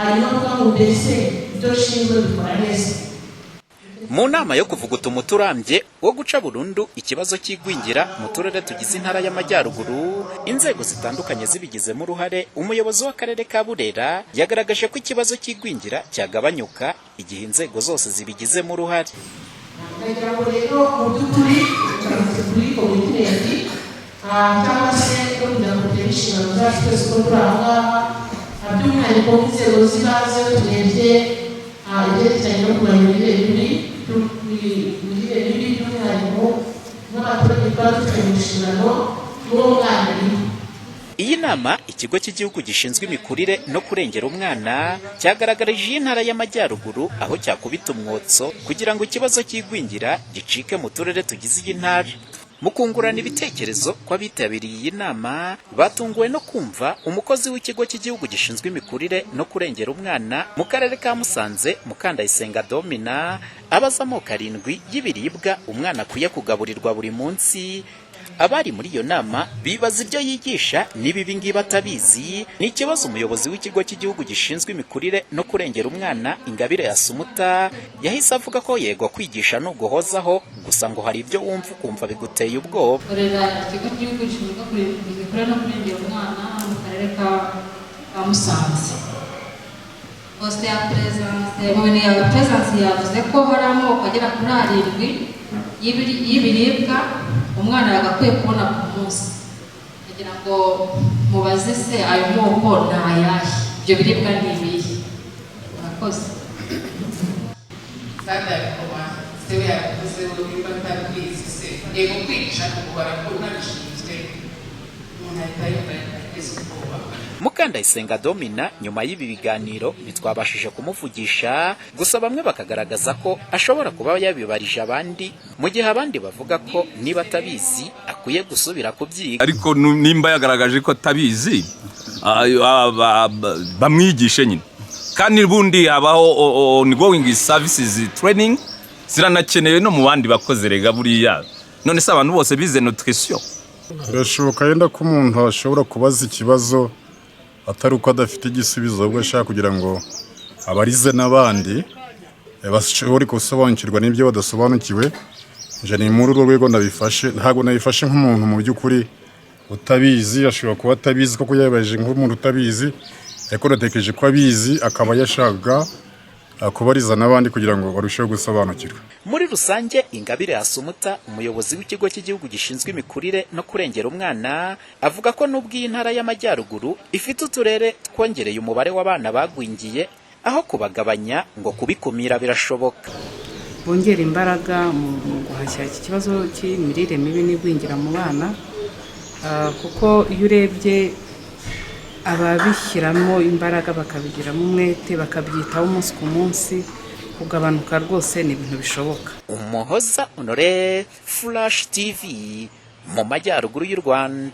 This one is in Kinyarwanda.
hanyuma kuvuga mbese ibyo nshinzwe bikora neza. Mu nama yo kuvuguta umuti urambye wo guca burundu ikibazo cy'igwingira mu turere tugize intara y'Amajyaruguru, inzego zitandukanye zibigizemo uruhare, umuyobozi w'akarere ka Burera yagaragaje ko ikibazo cy'igwingira cyagabanyuka igihe inzego zose zibigizemo uruhare. Nagira ngo rero mu by'ukuri kuri komite cyangwa se no kugira ngo turebe inshingano zacu twese ko turi aha ngaha, by'umwihariko inzego z'ibanze turebye ibyerekeranye no kurwanya imirire mibi by'umwihariko n'abaturage twaba dufite mu nshingano n'uwo mwana rimwe. Iyi nama ikigo cy'igihugu gishinzwe imikurire no kurengera umwana cyagaragarije iyi ntara y'Amajyaruguru aho cyakubita umwotso kugira ngo ikibazo cy'igwingira gicike mu turere tugize iyi ntara. Mu kungurana ibitekerezo kw'abitabiriye iyi nama batunguwe no kumva umukozi w'ikigo cy'igihugu gishinzwe imikurire no kurengera umwana mu karere ka Musanze, Mukandayisenga Domina, abaza amoko 7 y'ibiribwa umwana akwiye kugaburirwa buri munsi. Abari muri iyo nama bibaza ibyo yigisha niba ibi ngibi atabizi. Ni ikibazo umuyobozi w'ikigo cy'igihugu gishinzwe imikurire no kurengera umwana Ingabire Asumuta yahise avuga ko yego kwigisha no guhozaho, gusa ngo hari ibyo wumva ukumva biguteye ubwoba. Ikigo cy'igihugu gishinzwe imikurire no kurengera umwana mu karere ka Musanze, poste ya presence mu bintu ya presence yavuze ko hari amoko agera kuri 7 y'ibiribwa umwana yagakwiye kubona ku munsi. Kugira ngo mubaze se ayo moko ni ayahe, ibyo biribwa ni ibihe? Murakoze. Sada yakoma sewe yakoze urubimba tabizi se yego kwigisha kubara ko nabishinzwe umuntu ahita yumva. Mukandayisenga Domina nyuma y'ibi biganiro bitwabashije kumuvugisha, gusa bamwe bakagaragaza ko ashobora kuba yabibarije abandi, mu gihe abandi bavuga ko niba atabizi akwiye gusubira kubyiga. Ariko nimba yagaragaje ko atabizi bamwigishe nyine, kandi bundi habaho ongoing services training ziranakenewe no mu bandi bakoze rega buriya. None se abantu bose bize nutrition? Birashoboka yenda ko umuntu ashobora kubaza ikibazo atari uko adafite igisubizo, ahubwo ashaka kugira ngo abarize n'abandi bashobore gusobanukirwa n'ibyo badasobanukiwe. Je ni muri urwo rwego ndabifashe, ntabwo nabifashe nk'umuntu mu by'ukuri utabizi. Ashobora kuba atabizi koko yabaje nk'umuntu utabizi, ariko natekereje ko abizi akaba yashaka kubariza n'abandi kugira ngo barusheho gusobanukirwa. Muri rusange Ingabire Asumuta, umuyobozi w'ikigo cy'igihugu gishinzwe imikurire no kurengera umwana, avuga ko nubwo iyi ntara y'Amajyaruguru ifite uturere twongereye umubare w'abana bagwingiye, aho kubagabanya ngo kubikumira birashoboka. Bongera imbaraga mu guhashya iki kibazo cy'imirire mibi n'igwingira mu bana, kuko iyo urebye ababishyiramo imbaraga bakabigiramo umwete bakabyitaho umunsi ku munsi, kugabanuka rwose ni ibintu bishoboka. Umuhoza Honore, Flash TV mu Majyaruguru y'u Rwanda.